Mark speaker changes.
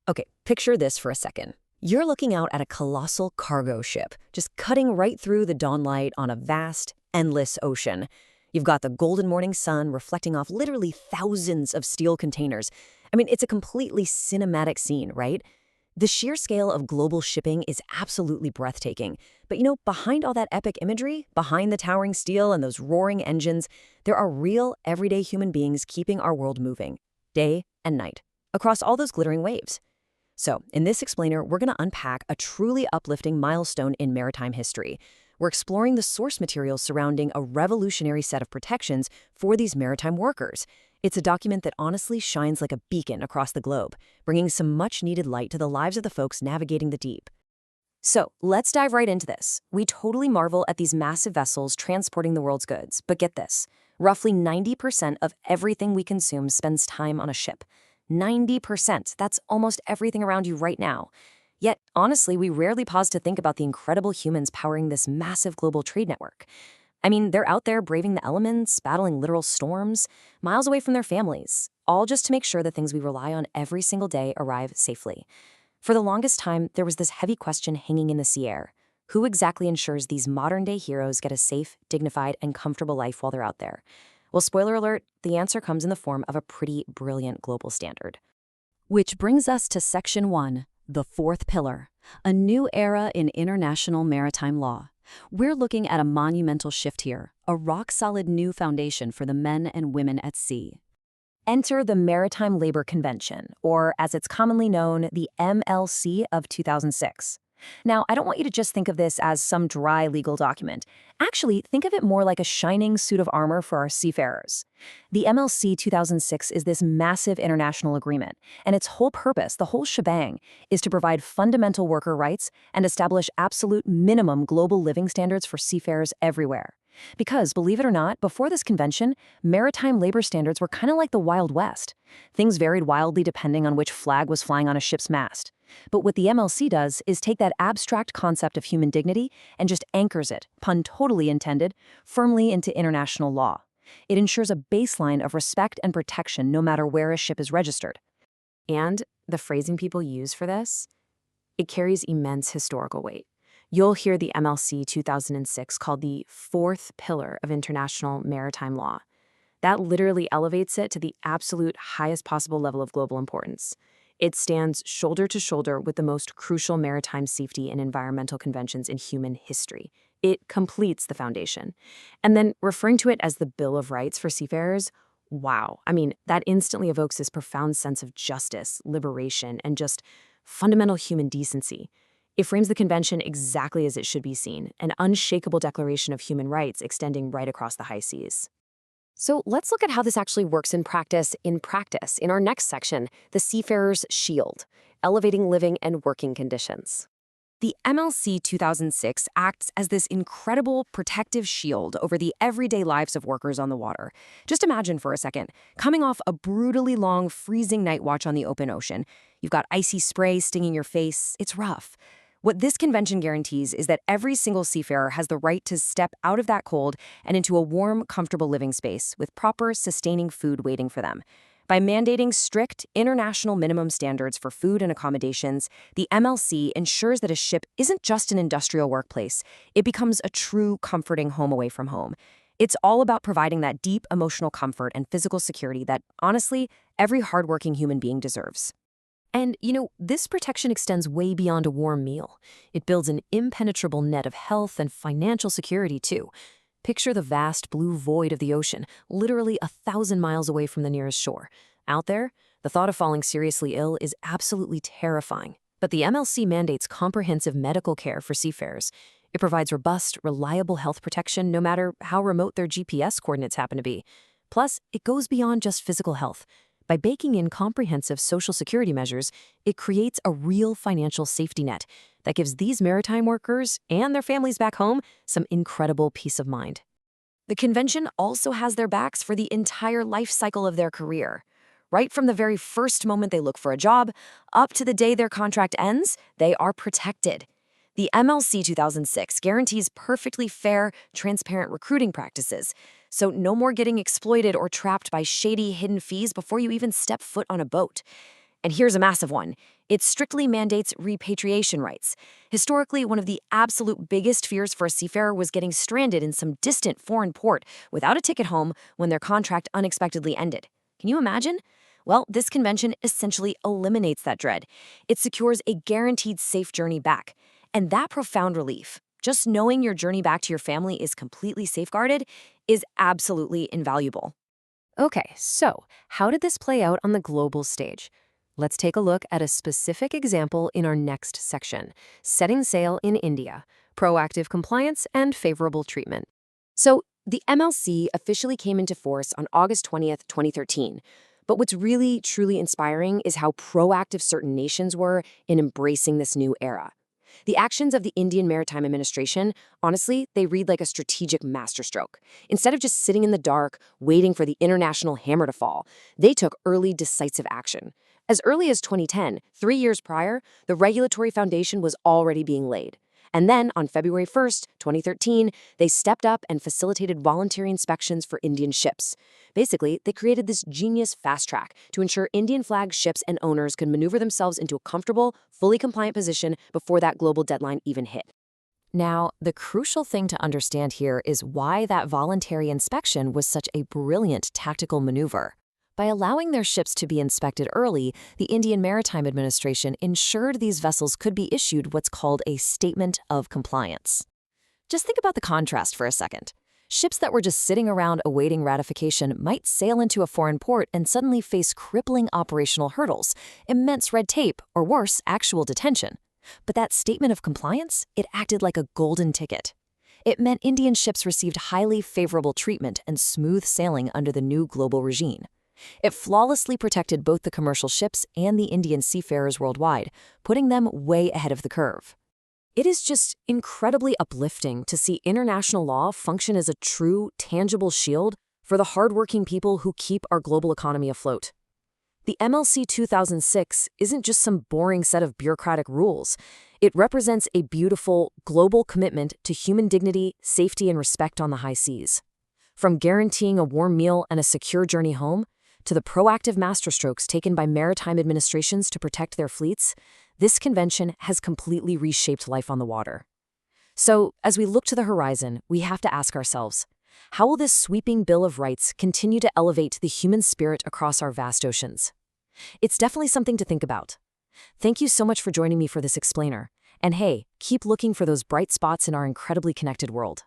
Speaker 1: Okay, picture this for a second. You're looking out at a colossal cargo ship, just cutting right through the dawnlight on a vast, endless ocean. You've got the golden morning sun reflecting off literally thousands of steel containers. I mean, it's a completely cinematic scene, right? The sheer scale of global shipping is absolutely breathtaking. But behind all that epic imagery, behind the towering steel and those roaring engines, there are real, everyday human beings keeping our world moving, day and night, across all those glittering waves. So, in this explainer, we're going to unpack a truly uplifting milestone in maritime history. We're exploring the source materials surrounding a revolutionary set of protections for these maritime workers. It's a document that honestly shines like a beacon across the globe, bringing some much-needed light to the lives of the folks navigating the deep. So, let's dive right into this. We totally marvel at these massive vessels transporting the world's goods, but get this. Roughly 90% of everything we consume spends time on a ship. 90%. That's almost everything around you right now. Yet, honestly, we rarely pause to think about the incredible humans powering this massive global trade network. I mean, they're out there braving the elements, battling literal storms, miles away from their families, all just to make sure the things we rely on every single day arrive safely. For the longest time, there was this heavy question hanging in the sea air. Who exactly ensures these modern-day heroes get a safe, dignified, and comfortable life while they're out there? Well, spoiler alert, the answer comes in the form of a pretty brilliant global standard. Which brings us to Section 1, the fourth pillar, a new era in international maritime law. We're looking at a monumental shift here, a rock-solid new foundation for the men and women at sea. Enter the Maritime Labor Convention, or as it's commonly known, the MLC of 2006. Now, I don't want you to just think of this as some dry legal document. Actually, think of it more like a shining suit of armor for our seafarers. The MLC 2006 is this massive international agreement, and its whole purpose, the whole shebang, is to provide fundamental worker rights and establish absolute minimum global living standards for seafarers everywhere. Because, believe it or not, before this convention, maritime labor standards were kind of like the Wild West. Things varied wildly depending on which flag was flying on a ship's mast. But what the MLC does is take that abstract concept of human dignity and just anchors it, pun totally intended, firmly into international law. It ensures a baseline of respect and protection no matter where a ship is registered. And the phrasing people use for this? It carries immense historical weight. You'll hear the MLC 2006 called the fourth pillar of international maritime law. That literally elevates it to the absolute highest possible level of global importance. It stands shoulder to shoulder with the most crucial maritime safety and environmental conventions in human history. It completes the foundation. And then referring to it as the Bill of Rights for seafarers, wow. I mean, that instantly evokes this profound sense of justice, liberation, and just fundamental human decency. It frames the convention exactly as it should be seen, an unshakable declaration of human rights extending right across the high seas. So let's look at how this actually works in practice in our next section, the Seafarer's Shield, elevating living and working conditions. The MLC 2006 acts as this incredible protective shield over the everyday lives of workers on the water. Just imagine for a second, coming off a brutally long, freezing night watch on the open ocean. You've got icy spray stinging your face. It's rough. What this convention guarantees is that every single seafarer has the right to step out of that cold and into a warm, comfortable living space with proper, sustaining food waiting for them. By mandating strict international minimum standards for food and accommodations, the MLC ensures that a ship isn't just an industrial workplace. It becomes a true, comforting home away from home. It's all about providing that deep emotional comfort and physical security that, honestly, every hardworking human being deserves. And, this protection extends way beyond a warm meal. It builds an impenetrable net of health and financial security, too. Picture the vast blue void of the ocean, literally 1,000 miles away from the nearest shore. Out there, the thought of falling seriously ill is absolutely terrifying. But the MLC mandates comprehensive medical care for seafarers. It provides robust, reliable health protection no matter how remote their GPS coordinates happen to be. Plus, it goes beyond just physical health. By baking in comprehensive social security measures, it creates a real financial safety net that gives these maritime workers and their families back home some incredible peace of mind. The convention also has their backs for the entire life cycle of their career. Right from the very first moment they look for a job, up to the day their contract ends, they are protected. The MLC 2006 guarantees perfectly fair, transparent recruiting practices, so no more getting exploited or trapped by shady, hidden fees before you even step foot on a boat. And here's a massive one. It strictly mandates repatriation rights. Historically, one of the absolute biggest fears for a seafarer was getting stranded in some distant foreign port without a ticket home when their contract unexpectedly ended. Can you imagine? Well, this convention essentially eliminates that dread. It secures a guaranteed safe journey back. And that profound relief, just knowing your journey back to your family is completely safeguarded, is absolutely invaluable. Okay, so how did this play out on the global stage? Let's take a look at a specific example in our next section, setting sail in India, proactive compliance and favorable treatment. So the MLC officially came into force on August 20th, 2013. But what's really, truly inspiring is how proactive certain nations were in embracing this new era. The actions of the Indian Maritime Administration, honestly, they read like a strategic masterstroke. Instead of just sitting in the dark, waiting for the international hammer to fall, they took early, decisive action. As early as 2010, 3 years prior, the regulatory foundation was already being laid. And then, on February 1st, 2013, they stepped up and facilitated voluntary inspections for Indian ships. Basically, they created this genius fast track to ensure Indian-flagged ships and owners could maneuver themselves into a comfortable, fully compliant position before that global deadline even hit. Now, the crucial thing to understand here is why that voluntary inspection was such a brilliant tactical maneuver. By allowing their ships to be inspected early, the Indian Maritime Administration ensured these vessels could be issued what's called a Statement of Compliance. Just think about the contrast for a second. Ships that were just sitting around awaiting ratification might sail into a foreign port and suddenly face crippling operational hurdles, immense red tape, or worse, actual detention. But that Statement of Compliance, it acted like a golden ticket. It meant Indian ships received highly favorable treatment and smooth sailing under the new global regime. It flawlessly protected both the commercial ships and the Indian seafarers worldwide, putting them way ahead of the curve. It is just incredibly uplifting to see international law function as a true, tangible shield for the hardworking people who keep our global economy afloat. The MLC 2006 isn't just some boring set of bureaucratic rules. It represents a beautiful, global commitment to human dignity, safety, and respect on the high seas. From guaranteeing a warm meal and a secure journey home, to the proactive masterstrokes taken by maritime administrations to protect their fleets, this convention has completely reshaped life on the water. So, as we look to the horizon, we have to ask ourselves, how will this sweeping Bill of Rights continue to elevate the human spirit across our vast oceans? It's definitely something to think about. Thank you so much for joining me for this explainer. And hey, keep looking for those bright spots in our incredibly connected world.